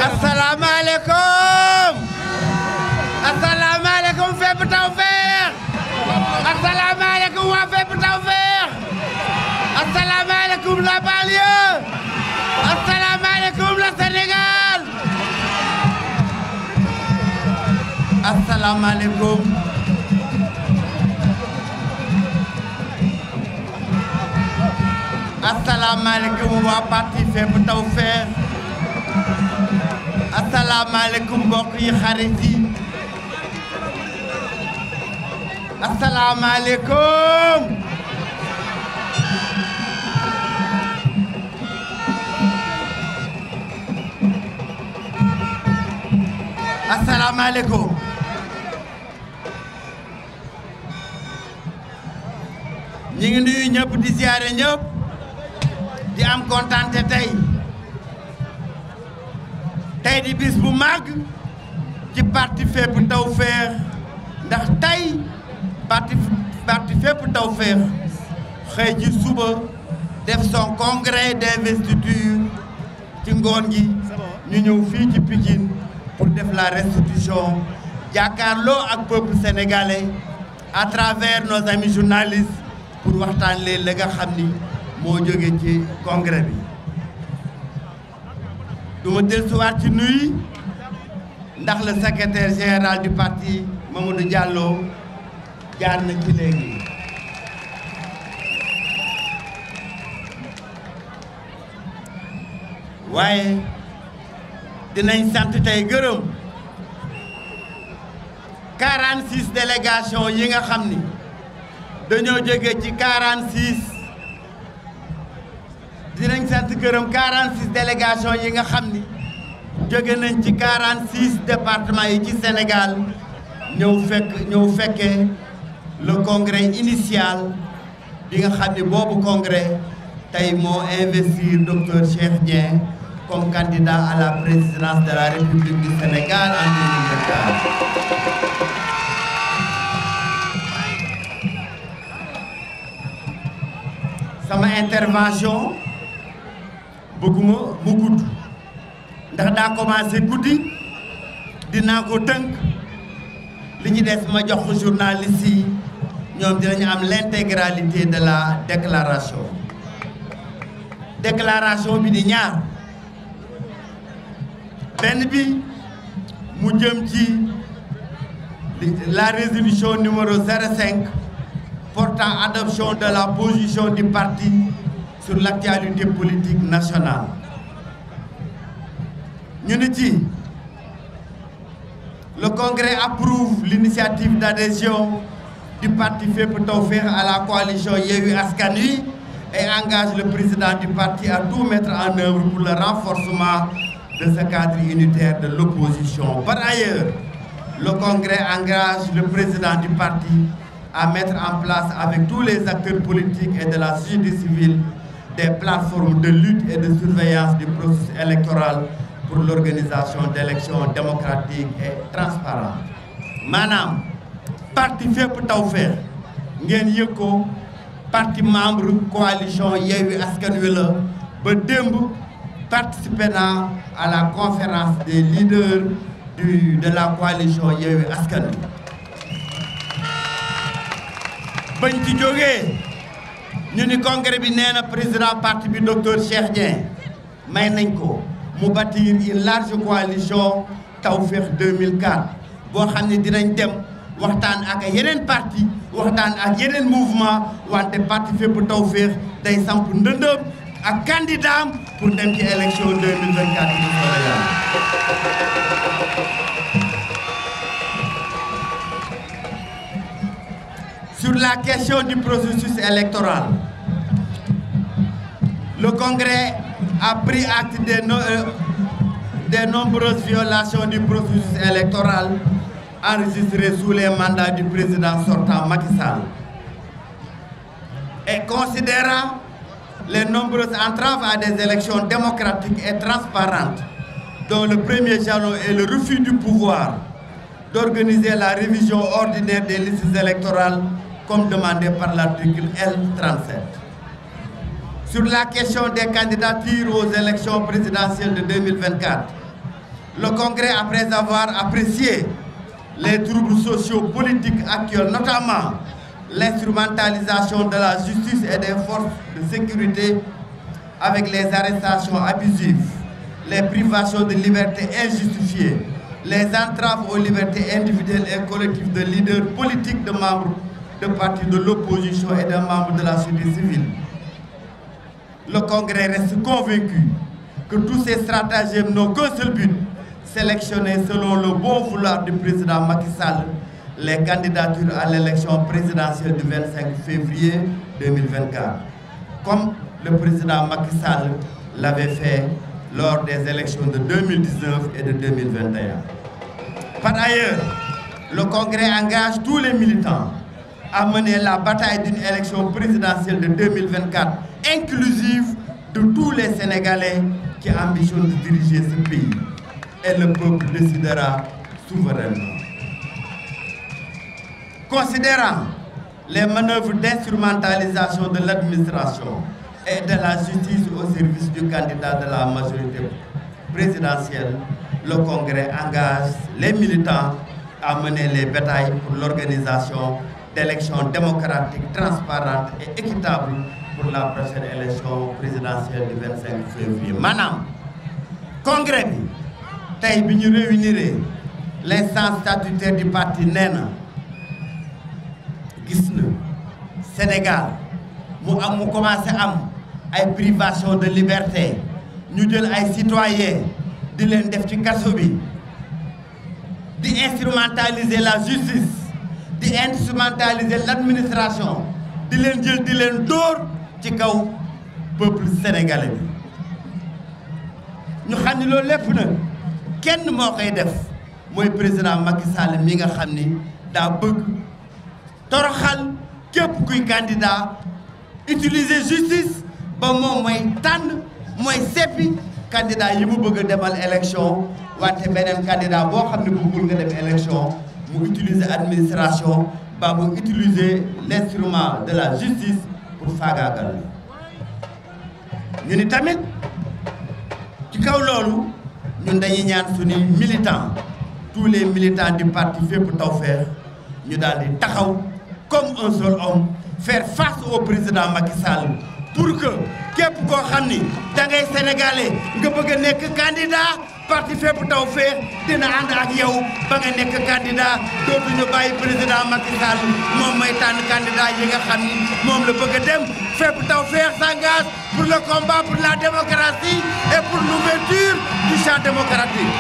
asalaamaaleykum asalaamaaleykum fépp Tawfekh asalaamaaleykum waa fépp Tawfekh asalaamaaleykum la banlieue asalaamaaleykum la Sénégal asalaamaaleykum asalaamaaleykum waa parti fépp Tawfekh asalaamaaleykum mbokk yi xarit yi asalaamaaleykum asalaamaaleykum ñi ngi nuyu ñëpp di ziare ñëpp di am kontante tey di bis bu màgg ci parti fépp Tawfekh ndax tey parti fépp Tawfekh xëy ci suba def son congrès d'investiture ci ngoon gi ñu ñëw fii ci Pikine pour def la restitution jàkkaarloo ak peuple sénégalais à travers nos amis journalistes pour waxtaan leen la nga xam ni moo jóge ci congrès bi du ma dellusiwaat ci nuyu ndax le secrétaire général du parti Mamadou Diallo jaar na ci léegi waaye dinañ sant tey gërëm 46 délégations yi nga xam ni dañoo jóge ci 46 dinañ sant gërëm 46 délégations yi nga xam ni jóge nañ ci 46 départements yi ci Sénégal ñëw fekkee le congrès initial bi nga xam ni boobu congrès tey moo investir docteur Cheikh Dieng comme candidat à la présidence de la République du Sénégal en 2024. sama intervention bëgguma mu gudd ndax daa commencé guddi dinaa ko tënk li ñu des ma jox ko journaliste yi ñoom dinañu am l'intégralité de la déclaration bi di ñaar benn bi mu jëm ci la résolution numéro 05 portant adoption de la position du parti sur l'actualité politique nationale ñu ne ci le congrès approuve l'initiative d'adhésion du parti fépp Tawfekh à la coalition Yewwi Askan Wi et engage le président du parti à tout mettre en œuvre pour le renforcement de ce cadre unitaire de l'opposition. Par ailleurs, le congrès engage le président du parti à mettre en place avec tous les acteurs politiques et de la société civile des plateformes de lutte et de surveillance du processus électoral pour l'organisation d'élections démocratiques et transparentes. maanaam parti fépp Tawfekh ngeen yëg ko parti membre coalition Yewwi Askan Wi la ba démb participé naa à la conférence des leaders de la coalition Yewwi Askan Wi bañ ci jógee ñu ni congrès bi nee na président parti bi docteur Cheikh Dieng may nañ ko mu bâtir une large coalition Tawfekh 2004 boo xam ne dinañ dem waxtaan ak yeneen parti waxtaan ak yeneen mouvement wante parti fépp Tawfekh day samp ndëndëm ak candidat pour dem ci élection 2024 bi Sur la question du processus électoral, le Congrès a pris acte des nombreuses violations du processus électoral enregistrées sous les mandats du président sortant Macky Sall. Et considérant les nombreuses entraves à des élections démocratiques et transparentes, dont le premier jalon est le refus du pouvoir d'organiser la révision ordinaire des listes électorales comme demandé par l'article L37. Sur la question des candidatures aux élections présidentielles de 2024, Le Congrès, après avoir apprécié les troubles sociaux politiques actuels, notamment l'instrumentalisation de la justice et des forces de sécurité avec les arrestations abusives, les privations de liberté injustifiées, les entraves aux libertés individuelles et collectives de leaders politiques, de membres de partis de l'opposition et de membres de la société civile. Le Congrès reste convaincu que tous ces stratagèmes n'ont qu'un seul but, sélectionner selon le bon vouloir du président Macky Sall les candidatures à l'élection présidentielle du 25 février 2024, comme le président Macky Sall l'avait fait lors des élections de 2019 et de 2021. Par ailleurs, le Congrès engage tous les militants à mener la bataille d'une élection présidentielle de 2024 inclusive de tous les Sénégalais qui ambitionnent de diriger ce pays. Et le peuple décidera souverainement. Considérant les manœuvres d'instrumentalisation de l'administration et de la justice au service du candidat de la majorité présidentielle, le Congrès engage les militants à mener les batailles pour l'organisation d'élections démocratiques, transparentes et équitables pour la prochaine élection présidentielle du 25 février. Madame, Congrès bi tey bi ñu réunir l'instance statutaire du parti nee na gis na Sénégal mu commencé am ay privation de liberté ñu jël ay citoyens di leen def ci kaso bi di instrumentaliser la justice di instrumentaliser l'administration di leen jël di leen dóor ci kaw peuple sénégalais bi ñu xam ni loolu lépp nag kenn moo koy def mooy président Macky Sall mi nga xam ni daa bëgg toroxal képp kuy candidat utiliser justice ba moom mooy tànn mooy seppi candidat yi mu bëgg a demal élection wante beneen candidat boo xam ne bëggul nga dem élection mu utiliser administration ba mu utiliser l'instrument de la justice pour faagaagal ñu ni tamit ci kaw loolu ñun dañuy ñaan suñuy militants tous les militants du parti Fépp Tawfekh ñu daal di taxaw comme un seul homme faire face au président Macky Sall pour que képp koo xam ni da ngay sénégalais nga bëgg a nekk candidat parti Fépp Tawfekh dina ànd ak yow ba nga nekk candidat dootuñu bàyyi président Macky Sall moom may tànn candidat yi nga xam ni moom la bëgg a dem Fépp Tawfekh s'engage pour le combat pour la démocratie et pour l'ouverture du champ démocratique.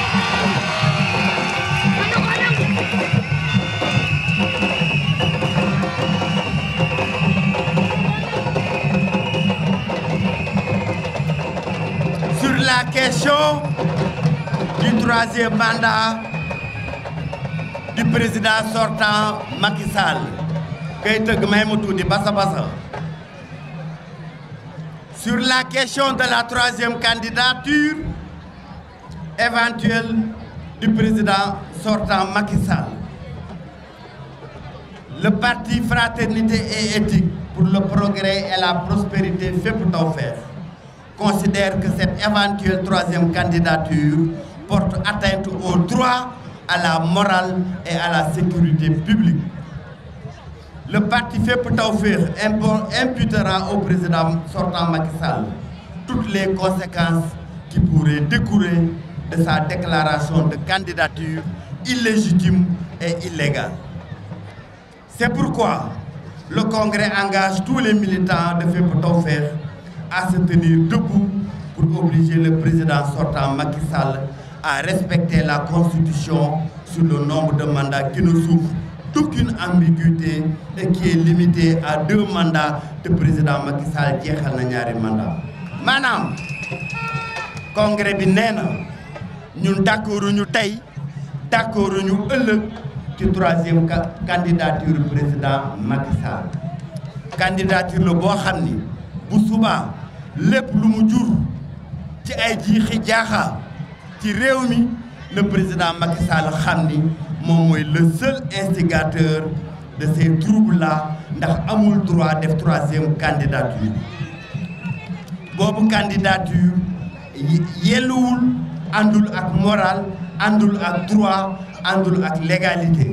Sur la question du troisième mandat du président sortant Macky Sall, kay tëgg may mu tuuti basa basa. Sur la question de la troisième candidature éventuelle du président sortant Macky Sall, le parti Fraternité et Éthique pour le progrès et la prospérité Fépp Tawfekh considère que cette éventuelle troisième candidature porte atteinte au droit, à la morale et à la sécurité publique. Le parti Fépp Tawfekh imputera au président sortant Macky Sall toutes les conséquences qui pourraient découler de sa déclaration de candidature illégitime et illégale. C'est pourquoi le Congrès engage tous les militants de Fépp Tawfekh à se tenir debout pour obliger le président sortant Macky Sall à respecter la Constitution sur le nombre de mandats qui ne souffre d'aucune ambiguïté et qui est limité à 2 mandats de président Macky Sall jeexal na ñaari mandat maanaam congrès bi nee na ñun d'accorduñu tey d'accorduñu ëllëg ci troisième candidature président Macky Sall candidature la boo xam ni bu subaa lépp lu mu jur ci ay jiixi jaaxa ci réew mi le président Macky Sall xam ni moom mooy le seul instigateur de ces troubles-là ndax amul droit def troisième candidature boobu candidature yelluwul àndul ak moral àndul ak droit àndul ak légalité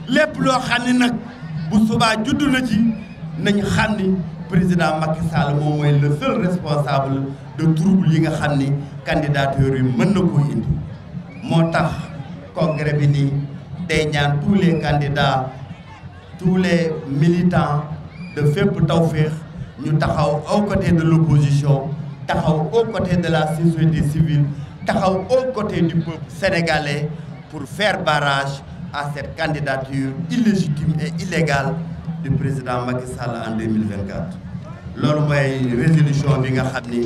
lépp loo xam ni nag bu subaa juddu na ci nañ xam ni président Macky Sall moom mooy le seul responsable de trouble yi nga xam ni candidature yi mën na koo indi moo tax congrès bi nii day ñaan tous les candidats tous les militants de fépp Tawfekh ñu taxaw aux côtés de l'opposition taxaw aux côtés de la société civile taxaw aux côtés du peuple sénégalais pour faire barrage à cette candidature illégitime et illégale du président Macky Sall en 2024 loolu mooy résolution bi nga xam ni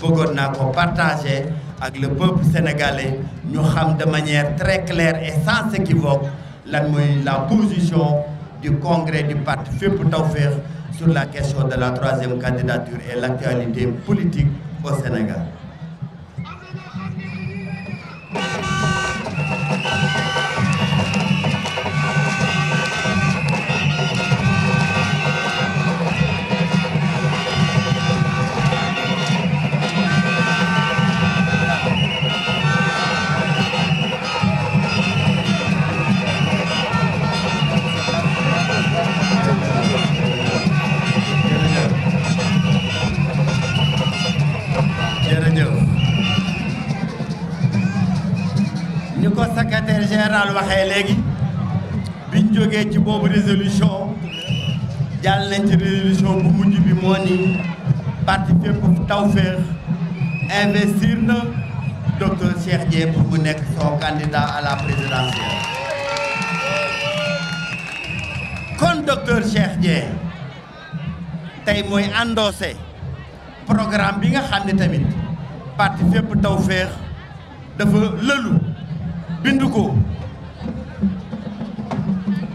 bëggoon naa ko partager ak le peuple sénégalais ñu xam de manière très claire et sans équivoque lan mooy la position du congrès du parti Fépp Tawfekh sur la question de la troisième candidature et l'actualité politique au Sénégal. ni ko secrétaire général waxee léegi biñ jógee ci boobu résolution jàll nañ ci résolution bu mujj bi moo ni parti Fépp Tawfekh investir na docteur Cheikh Dieng pour mu nekk son candidat à la présidentielle kon docteur Cheikh Dieng tey mooy endossé programme bi nga xam ne tamit parti Fépp Tawfekh dafa lëlu bindu ko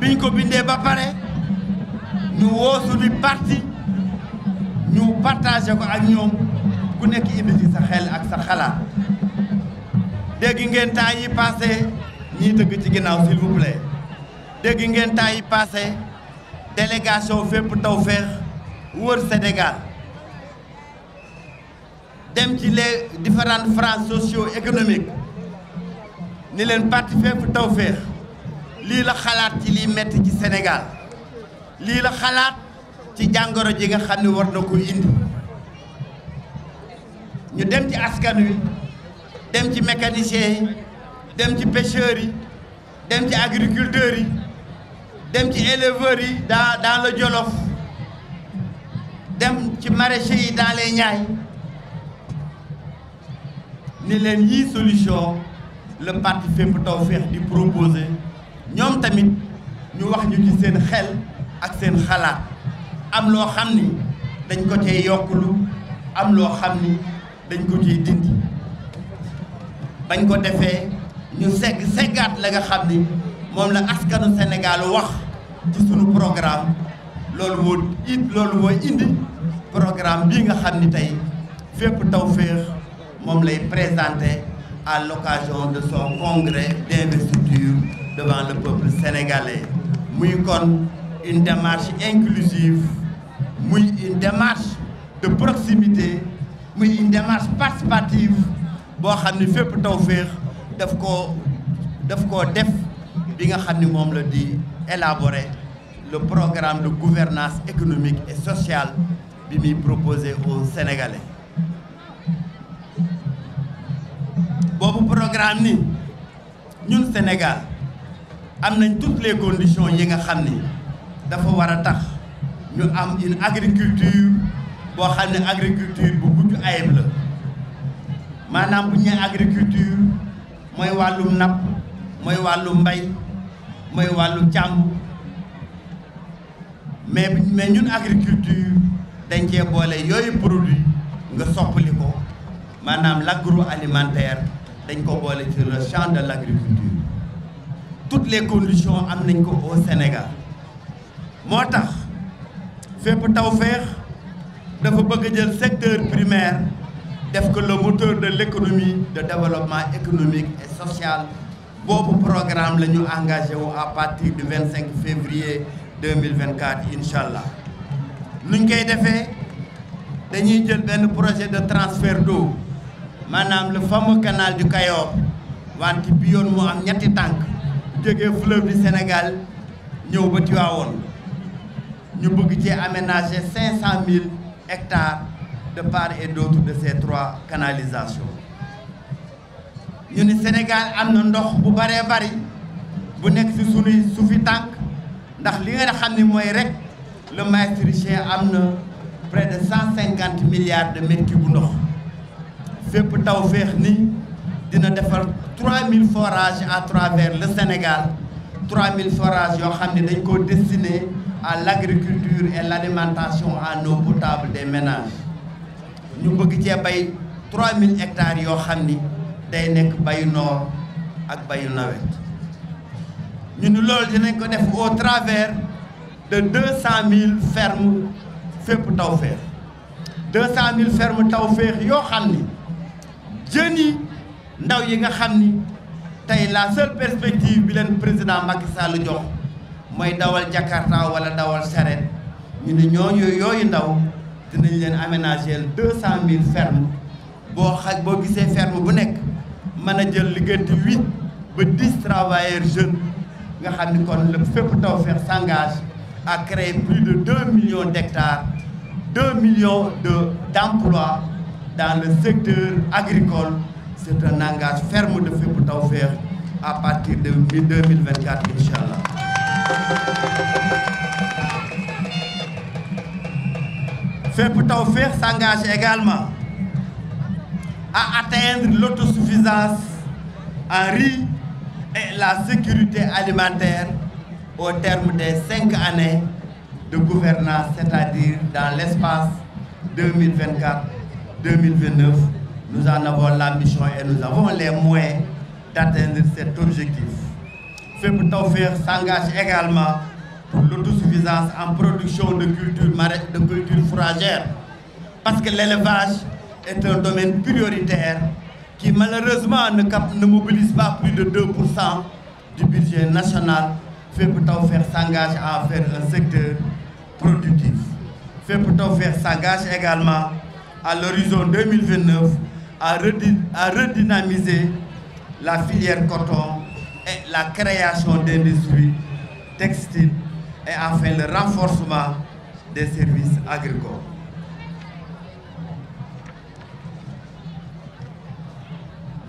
biñ ko bindee ba pare ñu woo suñu parti ñu partagé ko ak ñoom ku nekk indi ci sa xel ak sa xalaat dégg ngeen temps yi passé ñii tëgg ci ginnaaw s'il vous plaît dégg ngeen temps yi passé délégation Fépp Tawfekh wër Sénégal dem ci les différentes franges socio-économiques ni leen parti Fépp Tawfekh lii la xalaat ci liy metti ci Sénégal lii la xalaat ci jàngoro ji nga xam ne war na ko indi ñu dem ci askan wi dem ci mécaniciens yi dem ci pêcheurs yi dem ci agriculteurs yi dem ci éleveurs yi dans le Jolof dem ci maraîchers yi dans les Niayes ni leen yii solution le parti Fépp Tawfekh di proposer ñoom tamit ñu wax ñu ci seen xel ak seen xalaat am loo xam ni dañ ko cee yokkulu am loo xam ni dañ ko ciy dindi bañ ko defee ñu seggaat la nga xam ni moom la askanu Sénégal wax ci sunu programme loolu moo indi programme bii nga xam ni tey Fépp Tawfekh moom lay présenté à l'occasion de son congrès d'investiture devant le peuple sénégalais muy kon une démarche inclusive muy une démarche de proximité muy une démarche participative boo xam ni Fépp Tawfekh daf koo def bi nga xam ni moom la di élaborer le programme de gouvernance économique et sociale bi muy proposé aux Sénégalais boobu programme ni ñun Sénégal am nañ toutes les conditions yi nga xam ni dafa war a tax ñu am une agriculture boo xam ne agriculture bu mucc ayib la maanaam bu ñu nee agriculture mooy wàllum napp mooy wàllum mbay mooy wàllu càmm mais ñun agriculture dañ cee boole yooyu produit nga soppali ko maanaam l'agroalimentaire dañ ko boole sur le champ de l'agriculture toutes les conditions am nañ ko au Sénégal moo tax Fépp Tawfekh dafa bëgg a jël secteur primaire def ko le moteur de l'économie de développement économique et social boobu programme la ñu engagé wu à partir du 25 février 2024 incha allah nuñ koy defee dañuy jël benn projet de transfert d'eau maanaam le fameux canal du Cayor wante bi yoon moo am ñetti tànk jógee fleuve du Sénégal ñëw ba Tivaouane ñu bëgg ci aménager 500 000 hectares de part et d'autre de ces 3 canalisations ñu ni Sénégal am na ndox bu baree bari bu nekk ci suufi tànk ndax li nga xam ni mooy rek le Maastrichtien am na près de 150 milliards de mètres cubes bu ndox fépp taw féex ni dina defar 3000 forages à travers le Sénégal 3000 forages yoo xam ne dañ ko destiné à l'agriculture et l'alimentation en eau potable des ménages ñu bëgg cee bay 3000 hectares yoo xam ni day nekk bayu noor ak bayu nawet ñu ni loolu dinañ ko def au travers de 200 000 fermes fépp taw féex 200 000 fermes taw féex yoo xam ni jeunes yi ndaw yi nga xam ni tey la seule perspective bi leen président Macky Sall jox mooy dawal Jakarta wala dawal charrette ñu ne ñooñu yooyu ndaw dinañ leen aménager 200 000 fermes boo gisee ferme bu nekk mën a jël liggéeyante 8 ba 10 travailleurs jeunes nga xam ni kon le fépp Tawfekh s'engage à créer plus de 2 millions d'hectares 2 millions d'emplois dans le secteur agricole. C'est un engagement ferme de fépp Tawfekh à partir de 2024 Inch'Allah. Fépp Tawfekh s'engage également à atteindre l'autosuffisance en riz et la sécurité alimentaire au terme des 5 années de gouvernance, c'est-à-dire dans l'espace 2024-2029. Nous en avons l'ambition et nous avons les moyens d'atteindre cet objectif. Fépp Tawfekh s'engage également pour l'autosuffisance en production de cultures fourragères, parce que l'élevage est un domaine prioritaire qui malheureusement ne mobilise pas plus de 2% du budget national. Fépp Tawfekh s'engage à faire un secteur productif. Fépp Tawfekh s'engage également à l'horizon 2029 à redynamiser la filière coton et la création d'industries textiles et enfin le renforcement des services agricoles.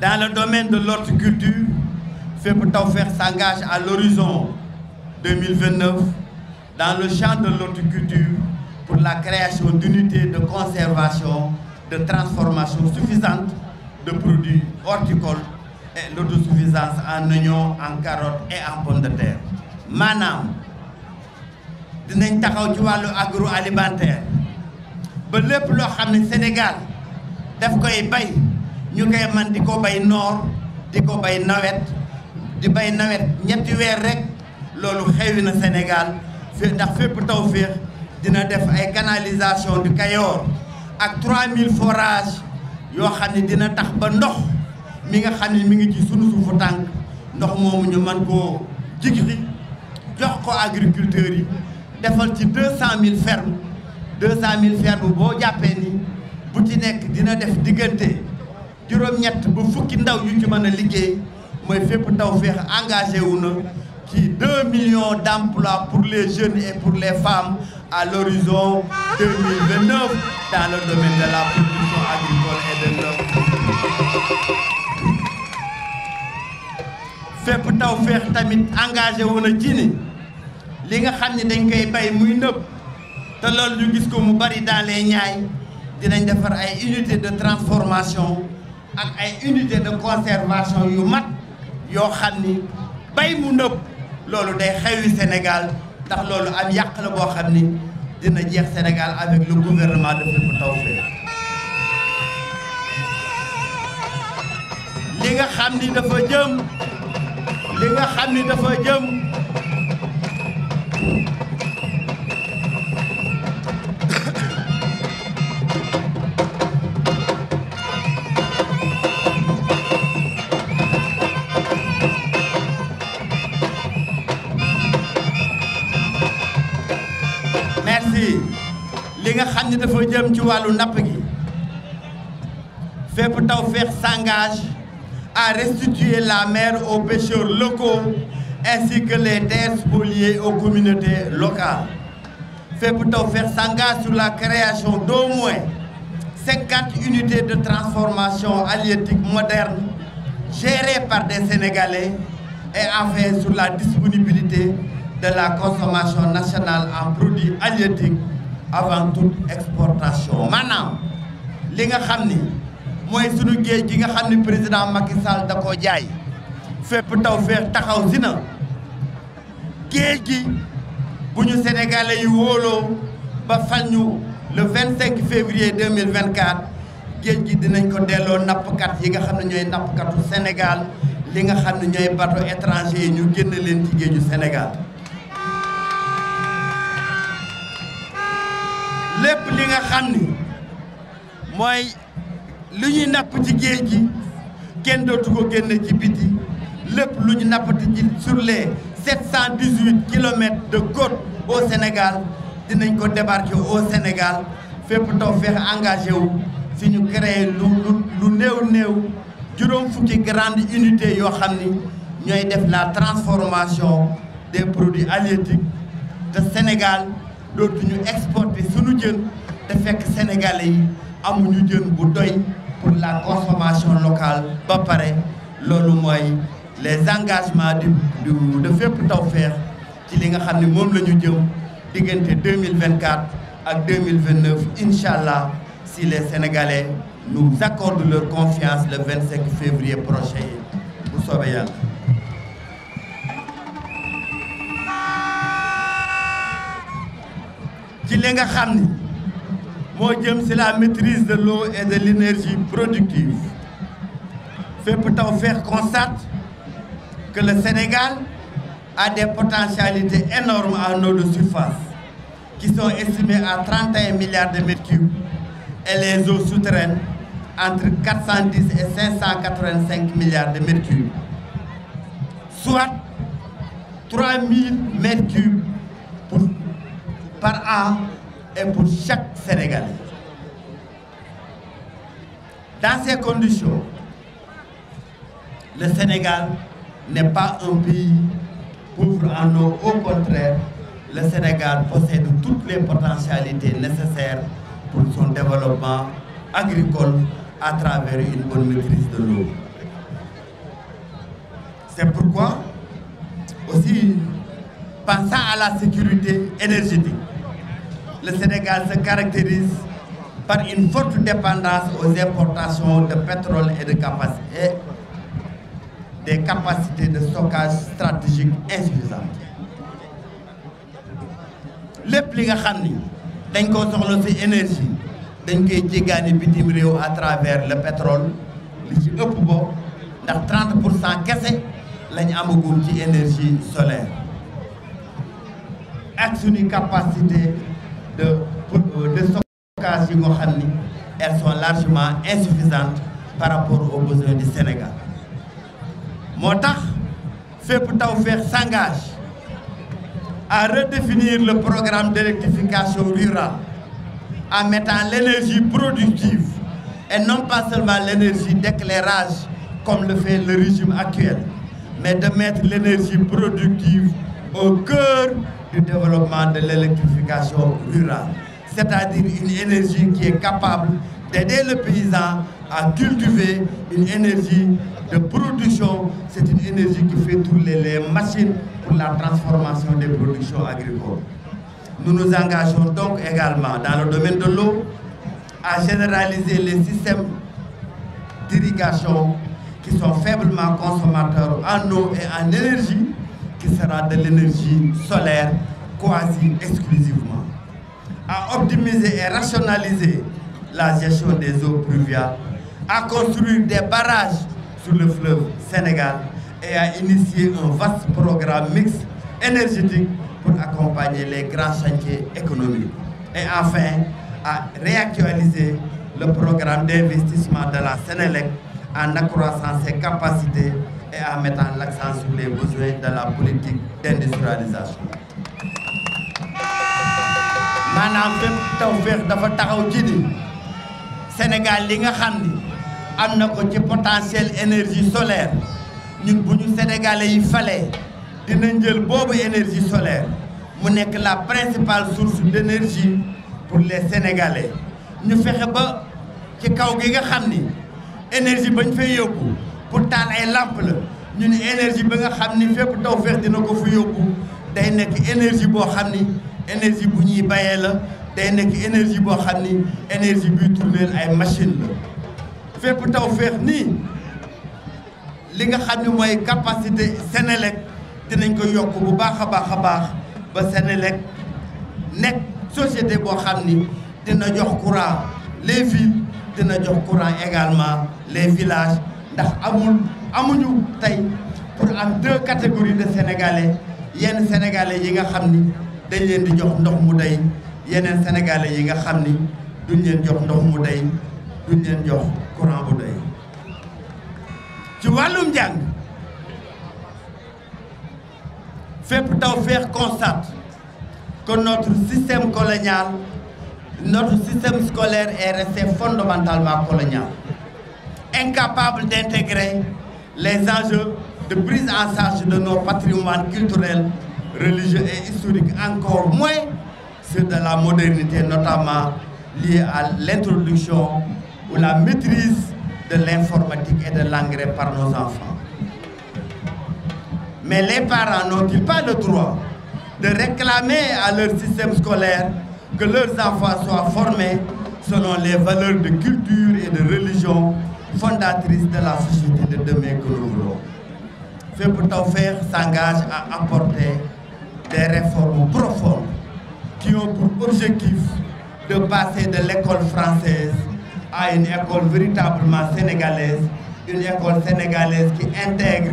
Dans le domaine de l'horticulture, Fépp Tawfekh s'engage à l'horizon 2029 dans le champ de l'horticulture pour la création d'unités de conservation, de transformation suffisante de produits horticoles et l'autosuffisance en oignons, en carottes et en pommes de terre. maanaam dinañ taxaw ci wàllu agroalimentaire ba lépp loo xam ne Sénégal daf koy bay ñu koy man di ko bay noor di ko bay nawet di bay nawet ñetti weer rek loolu xewi na Sénégal ndax Fépp Tawfekh dina def ay canalisation du Cayor ak 3000 forages yoo xam ne dina tax ba ndox mi nga xam ne mi ngi ci sunu suufu tànk ndox moomu ñu mën koo jigri jox ko agriculteurs yi defal ci 200 000 fermes 200 000 fermes boo jàppee ni bu ci nekk dina def diggante juróom-ñett ba fukki ndaw yu ci mën a liggéey mooy Fépp Tawfekh engagé wu na ci 2 millions d'emplois pour les jeunes et pour les femmes à l'horizon 2029 dans le domaine de la production agricole et de l'eau. Fépp Tawfekh tamit engagé wu na ci ni li nga xam ne dañ koy bay muy nëb te loolu ñu gis ko mu bari dans les Niayes dinañ defar ay unités de transformation ak ay unités de conservation yu mat yoo xam ni bay mu nëb loolu day xewi Sénégal ndax loolu am yàq la boo xam ni dina jeex Sénégal avec le gouvernement de Fépp Tawfekh. li nga xam ni dafa jëm li nga xam ne dafa jëm ci wàllu napp gi Fépp Tawfekh s'engage à restituer la mer aux pêcheurs locaux ainsi que les terres spoliées aux communautés locales. Fépp Tawfekh s'engage sur la création d'au moins 50 unités de transformation halieutique moderne gérées par des Sénégalais et enfin sur la disponibilité de la consommation nationale en produits halieutiques avant toute exportation. Maanaam li nga xam ni mooy sunu géej gi nga xam ni président Macky Sall da koo jaay Fépp Tawfekh taxaw si na géej gi bu ñu sénégalais yi wóoloo ba fal ñu le 25 février 2024 géej gi dinañ ko delloo nappkat yi nga xam ne ñooy nappkatu Sénégal li nga xam ne ñooy bateau étranger yi ñu génn leen ci géeju Sénégal. lépp li nga xam ni mooy lu ñuy napp ci géej gi kenn dootu ko génne ci biti lépp lu ñu nappati ci sur les 718 kilomètres de côte au Sénégal dinañ ko débarquer au Sénégal. Fépp Tawfekh engagé wu si ñu créé lu néew juróom fukki grande unité yoo xam ni ñooy def la transformation des produits halieutiques te Sénégal dootuñu exporter sunu jën te fekk sénégalais yi amuñu jën bu doy pour la consommation locale ba pare loolu mooy les engagements de Fépp Tawfekh ci li nga xam ne moom la ñu jëm diggante 2024 ak 2029 incha allah si les Sénégalais nous accordent leur confiance le 25 février prochain bu soobee yàlla. ci li nga xam ni moo jëm si la maîtrise de l'eau et de l'énergie productive Fépp Tawfekh constate que le Sénégal a des potentialités énormes en eau de surface qui sont estimées à 31 milliards de mètres cubes et les eaux souterraines entre 410 et 585 milliards de mètres cubes, soit 3000 mètres cubes par an et pour chaque Sénégalais. Dans ces conditions, le Sénégal n'est pas un pays pauvre en eau. Au contraire, le Sénégal possède toutes les potentialités nécessaires pour son développement agricole à travers une bonne maîtrise de l'eau. C'est pourquoi, aussi, pensant à la sécurité énergétique, le Sénégal se caractérise par une forte dépendance aux importations de pétrole et des capacités de stockage stratégiques insuffisantes. lépp li nga xam ni dañ koo soxla ci énergie dañ koy jéggaani bitim réew à travers le pétrole li ci ëpp bo ndax 30% kese lañ amagum ci énergie solaire ak suñu capacité de stockage yi nga xam ni elles sont largement insuffisantes par rapport aux besoins du Sénégal. moo tax Fépp Tawfekh s'engage à redéfinir le programme d'électrification rurale en mettant l'énergie productive et non pas seulement l'énergie d'éclairage comme le fait le régime actuel, mais de mettre l'énergie productive au cœur du développement de l'électrification rurale, c'est-à-dire une énergie qui est capable d'aider le paysan à cultiver une énergie de production. C'est une énergie qui fait tourner les machines pour la transformation des productions agricoles. Nous nous engageons donc également dans le domaine de l'eau à généraliser les systèmes d'irrigation qui sont faiblement consommateurs en eau et en énergie, qui sera de l'énergie solaire quasi exclusivement, à optimiser et rationaliser la gestion des eaux pluviales, à construire des barrages sur le fleuve Sénégal et à initier un vaste programme mixte énergétique pour accompagner les grands chantiers économiques. Et enfin, à réactualiser le programme d'investissement de la Sénélec en accroissant ses capacités et en mettant l'accent sur les besoins de la politique d'industrialisation. maanaam Fépp Tawfekh dafa taxaw ci ni Sénégal li nga xam ni am na ko ci potentiel énergie solaire ñun bu ñu sénégalais yi falee dinañ jël boobu énergie solaire mu nekk la principale source d'énergie pour les sénégalais ñu fexe ba ci kaw gi nga xam ni énergie bañ fay yóbbu pour taal ay lampe la ñu ni énergie ba nga xam ni fépp Tawfekh dina ko fa yóbbu day nekk énergie boo xam ni énergie bu ñuy bayee la day nekk énergie boo xam ni énergie buy tourner ay machine la fépp Tawfekh nii li nga xam ni mooy capacité Sénélec dinañ ko yokk bu baax a baax a baax ba Sénélec nekk société boo xam ni dina jox courant les villes dina jox courant également les villages ndax amuñu tey pour am 2 catégories de sénégalais yenn sénégalais yi nga xam ni dañ leen di jox ndox mu doy yeneen sénégalais yi nga xam ni duñ leen jox ndox mu doy duñ leen jox courant bu doy ci wàllum njàng fépp Tawfekh constate que notre système colonial, notre système scolaire est resté fondamentalement colonial, incapable d'intégrer les enjeux de prise en charge de nos patrimoines culturels, religieux et historiques, encore moins ceux de la modernité, notamment liés à l'introduction ou la maîtrise de l'informatique et de l'engrais par nos enfants. Mais les parents n'ont-ils pas le droit de réclamer à leur système scolaire que leurs enfants soient formés selon les valeurs de culture et de religion fondatrices de la société de demain que nous voulons? Fépp Tawfekh s'engage à apporter des réformes profondes qui ont pour objectif de passer de l'école française à une école véritablement sénégalaise, une école sénégalaise qui intègre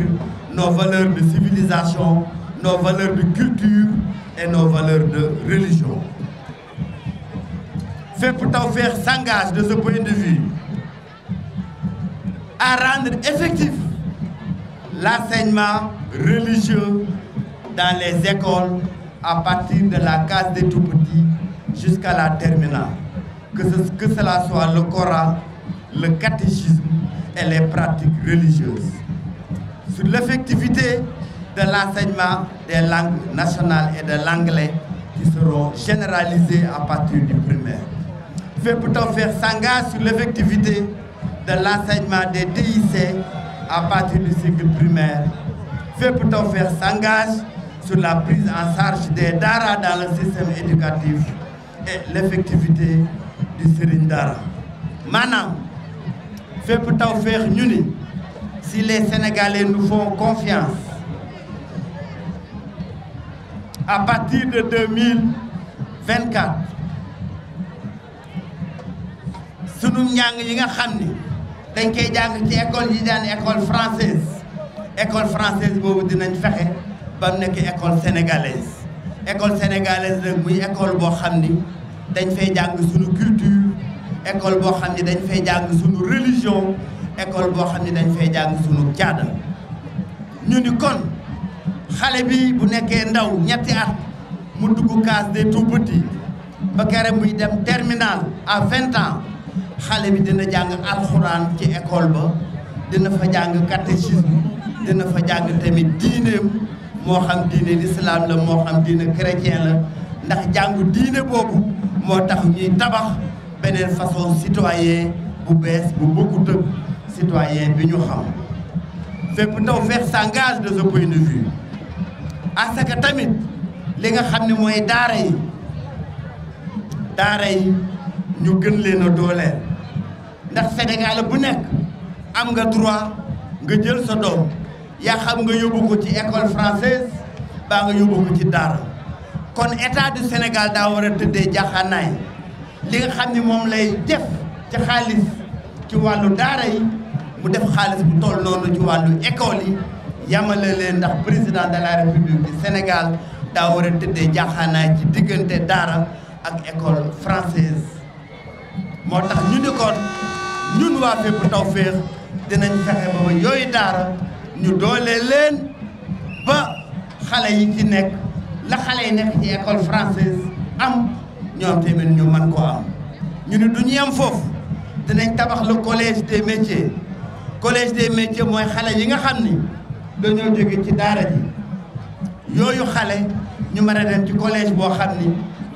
nos valeurs de civilisation, nos valeurs de culture et nos valeurs de religion. Fépp Tawfekh s'engage de ce point de vue à rendre effectif l'enseignement religieux dans les écoles à partir de la case des tout-petits jusqu'à la terminale. Que cela soit le Coran, le catéchisme et les pratiques religieuses. Sur l'effectivité de l'enseignement des langues nationales et de l'anglais qui seront généralisées à partir du primaire. Fépp Tawfekh s'engage sur l'effectivité de l'enseignement des TIC à partir du cycle primaire. Fépp Tawfekh s'engage sur la prise en charge des daara dans le système éducatif et l'effectivité du Serigne Dara. Maanaam Fépp Tawfekh ñu ni si les Sénégalais nous font confiance à partir de 2024 sunu njàng yi nga xam ni dañ koy jàng ci école yi daan école française boobu dinañ fexe ba mu nekk école sénégalaise nag muy école boo xam ni dañ fay jàng sunu culture école boo xam ni dañ fay jàng sunu religion école boo xam ni dañ fay jàng sunu caada ñu ni kon xale bi bu nekkee ndaw ñetti at mu dugg case des tout-petits ba kere muy dem terminal à 20 ans xale bi dina jàng alxuraan ci école ba dina fa jàng catéchisme dina fa jàng tamit diineem moo xam diine l'islam la moo xam diine chrétien la ndax jàngu diine boobu moo tax ñuy tabax beneen façon citoyen bu bees bu bokkut ak citoyen bi ñu xam. Fépp Tawfekh s'engage de ce point de vue à ce que tamit li nga xam ne mooy daara yi ñu gën leen a dooleel ndax Sénégal bu nekk am nga droit nga jël sa doom yaa xam nga yóbbu ko ci école française baa nga yóbbu ko ci daara kon état du Sénégal daa war a tëddee jaxanaay li nga xam ni moom lay def ci xaalis ci wàllu daara yi mu def xaalis bu toll noonu ci wàllu école yi yamale leen ndax président de la République du Sénégal daa war a tëddee jaxanaay ci diggante daara ak école française moo tax ñu ni kon ñun waa Fépp Tawfekh dinañ fexe ba yooyu daara ñu doole leen ba xale yi ci nekk la xale yi nekk ci école française am ñoom tamit ñu mën ko am ñu ni du ñu yem foofu dinañ tabax le collège des métiers mooy xale yi nga xam ni dañoo jóge ci daara ji yooyu xale ñu mën a dem ci collège boo xam ni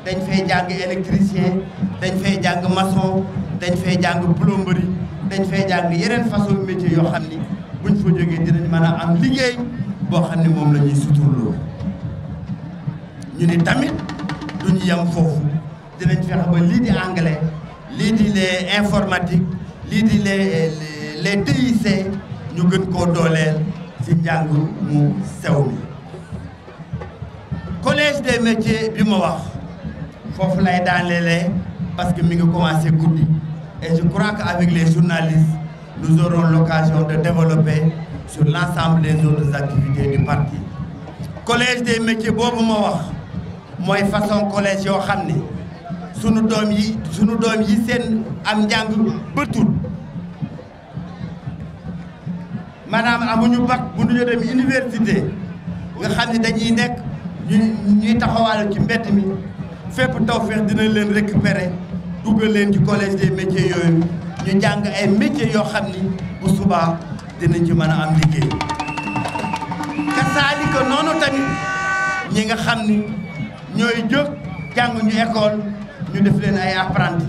dañ fay jàng électricien dañ fay jàng maçon dañ fay jàng plomberie dañ fay jàng yeneen façon métier yoo xam ni buñ fa jógee dinañ mën a am liggéey boo xam ni moom la ñuy suturloo ñu ni tamit duñu yem foofu dinañ fexe ba lii di anglais lii di les informatique lii di les TIC ñu gën koo dooleel ci njàng mu sew mi collège des métiers bi ma wax foofu lay daanelee parce que mi ngi commencé guddi et je crois qu'avec les journalistes nous aurons l'occasion de développer sur l'ensemble des autres activités du parti. Collège des métiers boobu ma wax mooy façon collège yoo xam ni sunu doom yi seen am njàng bëtul maanaam amuñu bac bu ñu dem université nga xam ni dañuy nekk ñuy taxawal ci mbedd mi fépp Tawfekh dina leen récupérer dugal leen ci collège des métiers yooyu ñu jàng ay métiers yoo xam ni bu subaa dinañ ci mën a am liggéey kasaalika noonu tamit ñi nga xam ni ñooy jóg jàng ñu école ñu def leen ay apprenti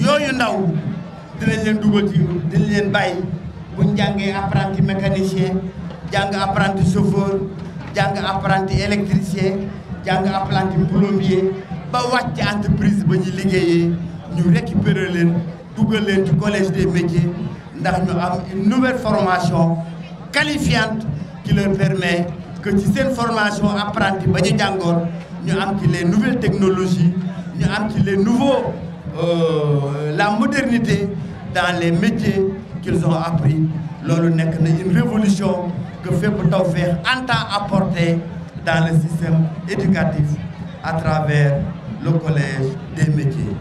yooyu ndaw dinañ leen dugal ci dinañ leen bàyyi buñ jàngee apprenti mécanicien jàng apprenti chauffeur jàng apprenti électricien jàng apprenti plombier ba wàcc entreprise ba ñu liggéeyee ñu récupérer leen dugal leen ci collège des métiers ndax ñu am une nouvelle formation qualifiante qui leur permet que ci seen formation apprenti ba ñu jàngoon ñu am ci les nouvelles technologies ñu am ci les nouveaux la modernité dans les métiers qu'ils ont appris loolu nekk na une révolution que fépp Tawfekh entend apporter dans le système éducatif à travers le collège des métiers.